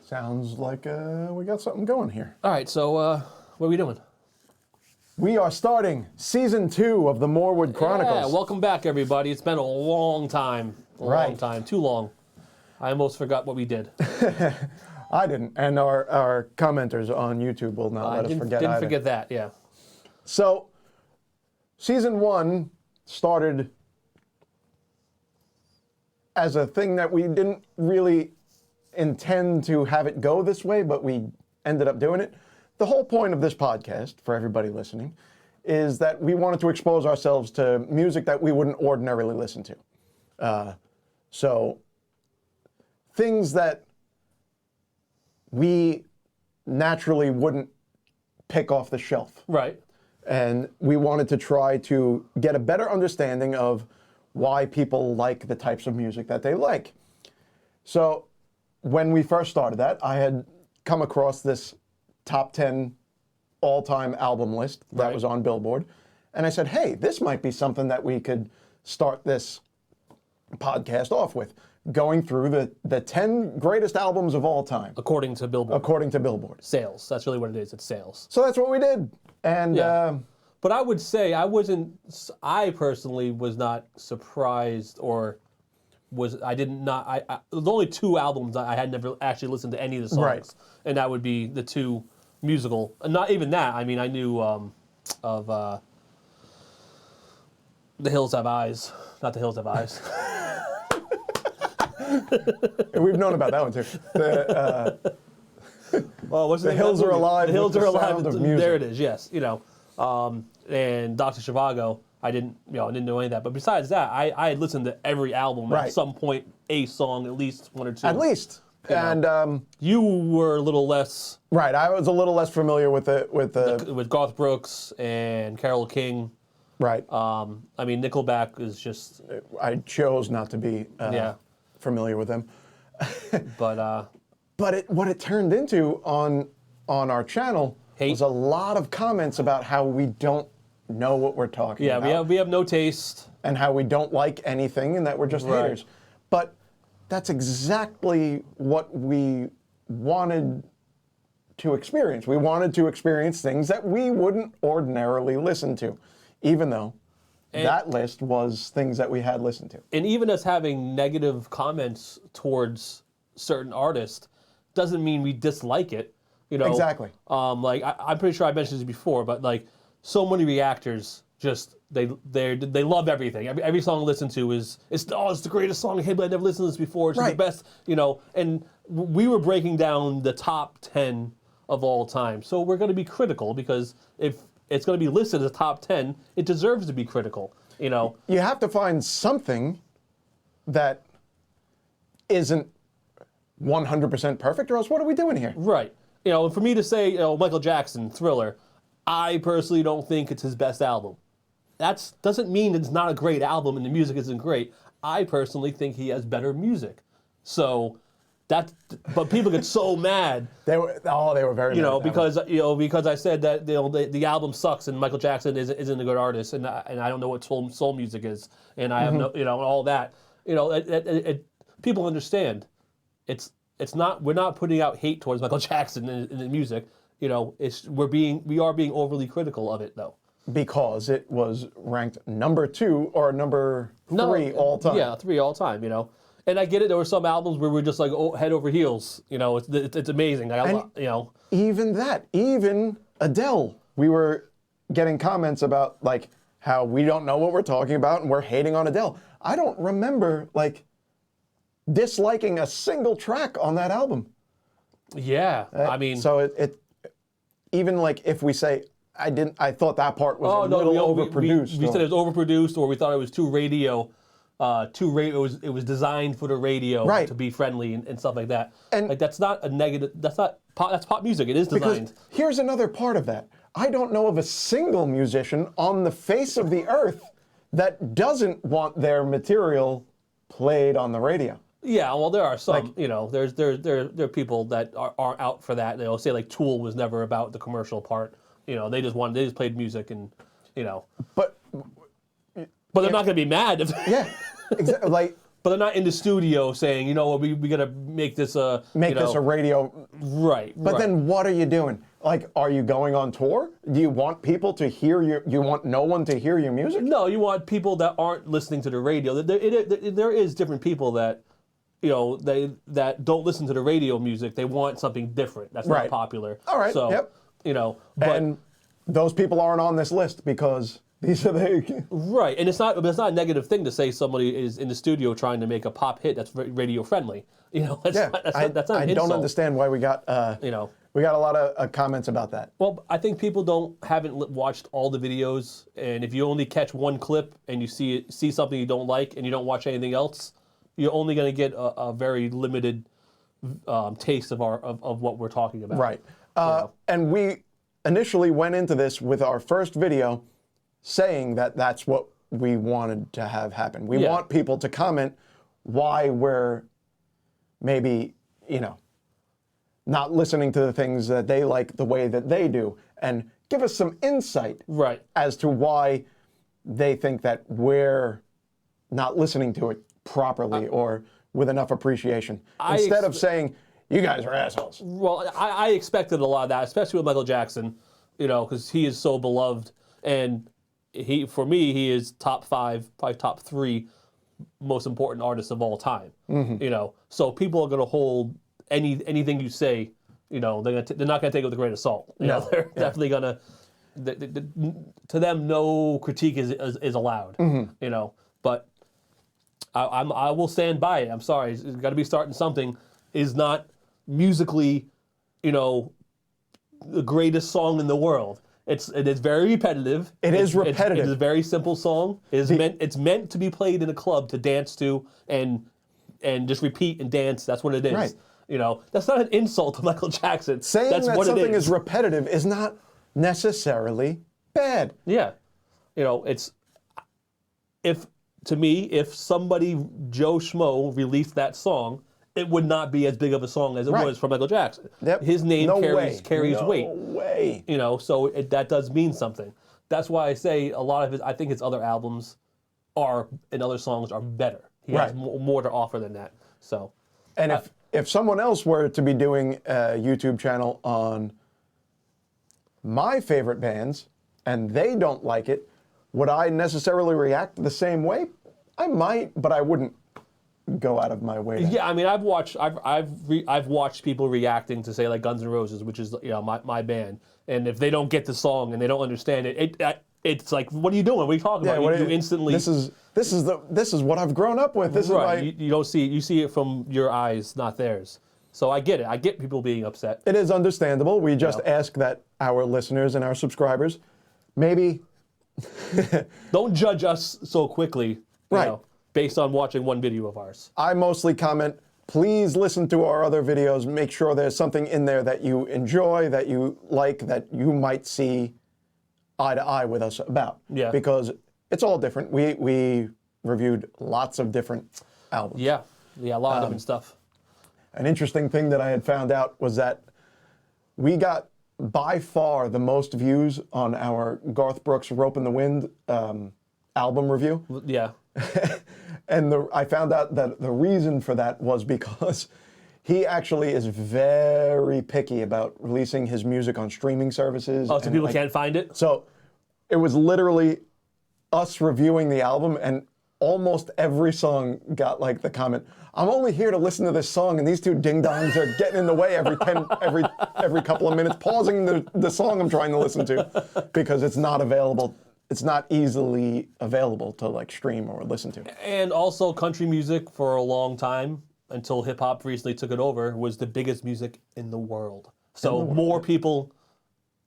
Sounds like we got something going here. All right, so what are we doing? We are starting season 2 of the Morwood Chronicles. Yeah, welcome back, everybody. It's been a long time. Long time. Too long. I almost forgot what we did. I didn't, and our commenters on YouTube will not let us forget Didn't either. forget that, yeah. So, season 1 started as a thing that we didn't really intend to have it go this way, but we ended up doing it. The whole point of this podcast, for everybody listening, is that we wanted to expose ourselves to music that we wouldn't ordinarily listen to. So, things that we naturally wouldn't pick off the shelf. Right. And we wanted to try to get a better understanding of why people like the types of music that they like. So, when we first started that, I had come across this top 10 all-time album list that was on Billboard. And I said, hey, this might be something that we could start this podcast off with, going through the 10 greatest albums of all time. According to Billboard. According to Billboard. Sales. That's really what it is. It's sales. So that's what we did. And but I would say I personally was not surprised or the only 2 albums I had never actually listened to any of the songs. Right. And that would be the 2 musical. And not even that. I mean, I knew of The Hills Have Eyes. Not The Hills Have Eyes. we've known about that one too. Well, what's The Hills Are Alive. The Hills with Are the Alive. sound of music. There it is. Yes, and Dr. Zhivago. I didn't know any of that. But besides that, I had listened to every album at some point, a song, at least 1 or 2. At least. And you were a little less. right, I was a little less familiar with Garth Brooks and Carole King. right. I mean, Nickelback is just. I chose not to be familiar with them. But what it turned into on our channel was a lot of comments about how we don't know what we're talking about. Yeah, we have no taste. And how we don't like anything and that we're just haters. But that's exactly what we wanted to experience. We wanted to experience things that we wouldn't ordinarily listen to, even though that list was things that we had listened to. And even us having negative comments towards certain artists doesn't mean we dislike it. Exactly. I'm pretty sure I mentioned this before, but like so many reactors just they love everything. Every song I listen to it's the greatest song. Hey, but I never listened to this before. It's the best. And we were breaking down the top 10 of all time. So we're going to be critical because if it's going to be listed as a top 10, it deserves to be critical. You have to find something that isn't 100% perfect, or else what are we doing here? Right. For me to say, Michael Jackson, Thriller, I personally don't think it's his best album. That doesn't mean it's not a great album and the music isn't great. I personally think he has better music. So but people get so mad. They were very mad. Because I said that the album sucks and Michael Jackson isn't a good artist and I don't know what soul music is and I have no and all that. People understand. We're not putting out hate towards Michael Jackson in the music. We are being overly critical of it though. Because it was ranked number 2 or number 3 all time. Yeah, 3 all time. And I get it. There were some albums where we're just like head over heels. It's amazing. Even Adele, we were getting comments about like how we don't know what we're talking about and we're hating on Adele. I don't remember disliking a single track on that album. Yeah, so it even if we say I thought that part was a little overproduced. We said it was overproduced, or we thought it was too radio. It was designed for the radio to be friendly and stuff like that. And that's not a negative. That's pop music. It is designed. Because here's another part of that. I don't know of a single musician on the face of the earth that doesn't want their material played on the radio. Yeah, well, there are some. There are people that are out for that. They'll say Tool was never about the commercial part. They just played music and. But they're not going to be mad if. Yeah, exactly. But they're not in the studio saying, you know what, we gotta make this a this a radio. Right. But then what are you doing? Like, are you going on tour? Do you want people to hear you want no one to hear your music? No, you want people that aren't listening to the radio. There is different people that, that don't listen to the radio music. They want something different that's not popular. All right. So, yep. But and those people aren't on this list because these are the right, and it's not a negative thing to say somebody is in the studio trying to make a pop hit that's radio friendly. That's not an I don't insult. understand why we got we got a lot of comments about that. Well, I think people haven't watched all the videos, and if you only catch one clip and you see something you don't like and you don't watch anything else, you're only going to get a very limited taste of what we're talking about. Right, and we initially went into this with our first video saying that that's what we wanted to have happen. We want people to comment why we're maybe, not listening to the things that they like the way that they do, and give us some insight as to why they think that we're not listening to it properly or with enough appreciation. Instead of saying, you guys are assholes. Well, I expected a lot of that, especially with Michael Jackson, because he is so beloved, and for me, he is top 5, probably top 3 most important artists of all time. So people are going to hold anything you say. They're not going to take it with a grain of salt. They're definitely going to. To them, no critique is allowed. But I will stand by it. I'm sorry, it's got to be starting something. Is not musically, the greatest song in the world. It is very repetitive. It is repetitive. It is a very simple song. It's meant to be played in a club to dance to and just repeat and dance. That's what it is. Right. That's not an insult to Michael Jackson. Saying that's that what something is repetitive is not necessarily bad. Yeah. It's if somebody Joe Schmo released that song, it would not be as big of a song as it was for Michael Jackson. Yep. His name carries weight. No way. So that does mean something. That's why I say a lot of I think his other albums and other songs are better. He has more to offer than that. So, and if someone else were to be doing a YouTube channel on my favorite bands and they don't like it, would I necessarily react the same way? I might, but I wouldn't go out of my way. Yeah, I mean, I've watched people reacting to, say, like Guns N' Roses, which is my band, and if they don't get the song and they don't understand it, it's like, what are you doing? What are you talking about? You instantly. This is what I've grown up with. This right. is you don't see it. You see it from your eyes, not theirs. So I get it. I get people being upset. It is understandable. We just ask that our listeners and our subscribers maybe don't judge us so quickly. Based on watching one video of ours. I mostly comment, please listen to our other videos. Make sure there's something in there that you enjoy, that you like, that you might see eye to eye with us about. Yeah. Because it's all different. We reviewed lots of different albums. Yeah, a lot of different stuff. An interesting thing that I had found out was that we got by far the most views on our Garth Brooks Rope in the Wind album review. Yeah. And I found out that the reason for that was because he actually is very picky about releasing his music on streaming services. Oh, so people can't find it? So it was literally us reviewing the album, and almost every song got like the comment, I'm only here to listen to this song, and these two ding-dongs are getting in the way every couple of minutes, pausing the song I'm trying to listen to because it's not available. It's not easily available to like stream or listen to. And also country music for a long time, until hip hop recently took it over, was the biggest music in the world. So more people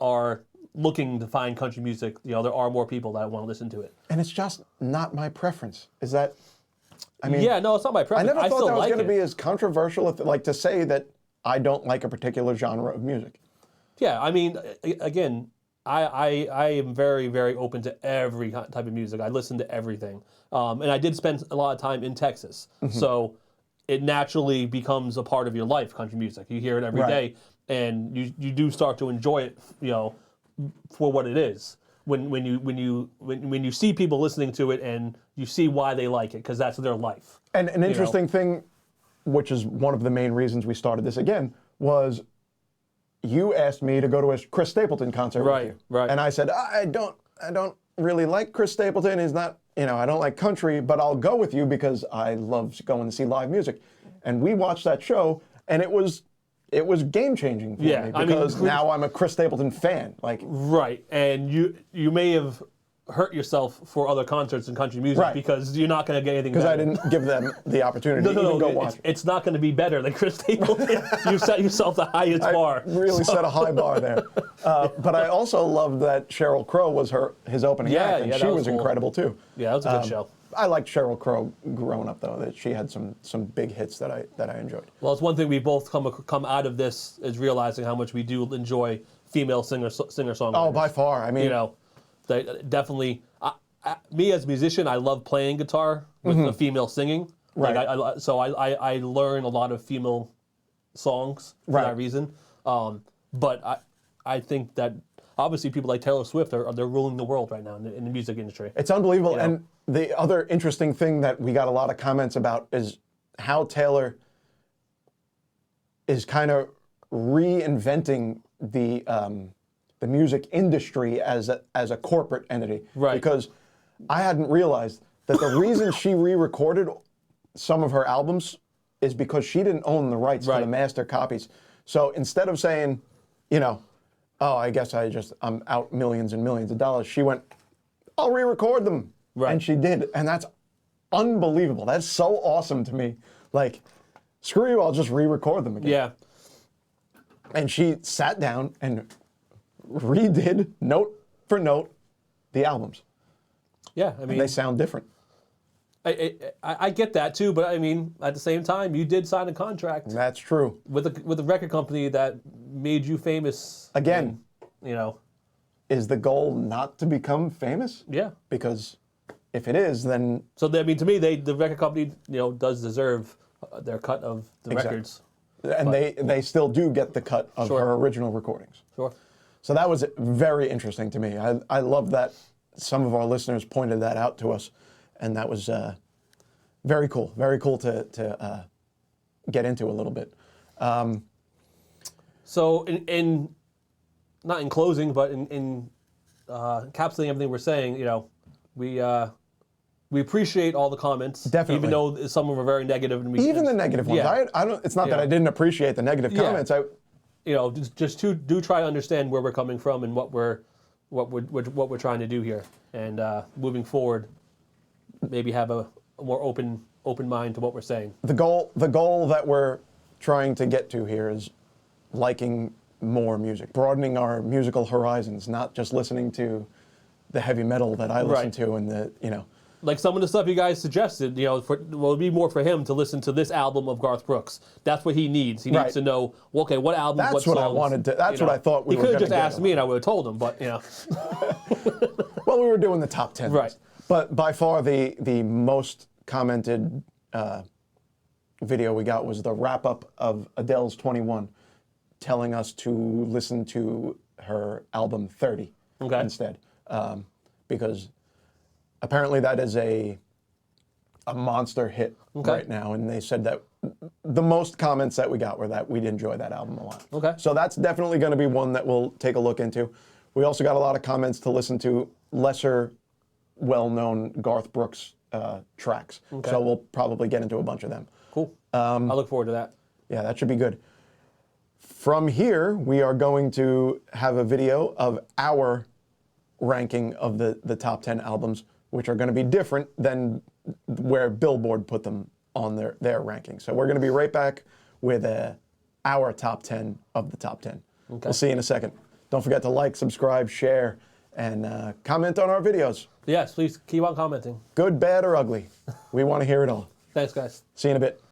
are looking to find country music. There are more people that want to listen to it. And it's just not my preference. Is that, I mean... Yeah, no, it's not my preference. I never thought that was going to be it. as controversial, to say that I don't like a particular genre of music. Yeah, I mean, again... I am very, very open to every type of music. I listen to everything. And I did spend a lot of time in Texas. Mm-hmm. So it naturally becomes a part of your life, country music. You hear it every day, and you do start to enjoy it, for what it is. when you see people listening to it and you see why they like it, because that's their life. And an interesting thing, which is one of the main reasons we started this again, was you asked me to go to a Chris Stapleton concert with you. Right. And I said, I don't really like Chris Stapleton. He's not, I don't like country, but I'll go with you because I love going to see live music. And we watched that show, and it was game changing for me because now I'm a Chris Stapleton fan. Right, and you may have hurt yourself for other concerts in country music because you're not going to get anything better. Because I didn't give them the opportunity to even go watch. It's not going to be better than Chris Stapleton. You set yourself the highest bar. Really set a high bar there. But I also loved that Sheryl Crow was his opening act, and she was cool. Incredible too. Yeah, that was a good show. I liked Sheryl Crow growing up, though. That she had some big hits that I enjoyed. Well, it's one thing we both come out of this is realizing how much we do enjoy female singer-songwriters. Oh, by far. I mean, they definitely. Me as a musician, I love playing guitar with the female singing. Right. So I learn a lot of female songs for that reason. But I think that obviously people like Taylor Swift they're ruling the world right now in the music industry. It's unbelievable. And the other interesting thing that we got a lot of comments about is how Taylor is kind of reinventing the music industry as a corporate entity. Right. Because I hadn't realized that the reason she re-recorded some of her albums is because she didn't own the rights to the master copies. So instead of saying, oh, I guess I'm out millions and millions of dollars, she went, I'll re-record them. Right. And she did. And that's unbelievable. That's so awesome to me. Like, screw you, I'll just re-record them again. Yeah. And she sat down and redid, note for note, the albums. Yeah, I mean, and they sound different. I get that too, but I mean, at the same time, you did sign a contract. That's true. With a record company that made you famous. Again, and, is the goal not to become famous? Yeah. Because if it is, then so I mean, to me, the record company does deserve their cut of the records. And they still do get the cut of her original recordings. Sure. So that was very interesting to me. I love that some of our listeners pointed that out to us, and that was very cool. Very cool to get into a little bit. So in not in closing, but in encapsulating everything we're saying, we appreciate all the comments. Definitely. Even though some of them are very negative. Even the negative ones. Yeah. I don't. It's not that I didn't appreciate the negative comments. Just do try to understand where we're coming from and what we're trying to do here, and moving forward, maybe have a more open mind to what we're saying. The goal that we're trying to get to here is liking more music, broadening our musical horizons, not just listening to the heavy metal that I listen to and Like some of the stuff you guys suggested, it'd be more for him to listen to this album of Garth Brooks. That's what he needs. He needs to know, okay, what album, what songs. That's what I wanted to, that's what I thought we were going to He could have just asked me and I would have told him, but, Well, we were doing the top 10. Right. But by far the most commented video we got was the wrap-up of Adele's 21, telling us to listen to her album 30 instead. Because apparently that is a monster hit right now, and they said that the most comments that we got were that we'd enjoy that album a lot. Okay. So that's definitely going to be one that we'll take a look into. We also got a lot of comments to listen to lesser well-known Garth Brooks tracks. Okay. So we'll probably get into a bunch of them. Cool. I look forward to that. Yeah, that should be good. From here, we are going to have a video of our ranking of the top 10 albums, which are going to be different than where Billboard put them on their ranking. So we're going to be right back with our top 10 of the top 10. Okay. We'll see you in a second. Don't forget to like, subscribe, share, and comment on our videos. Yes, please keep on commenting. Good, bad, or ugly. We want to hear it all. Thanks, guys. See you in a bit.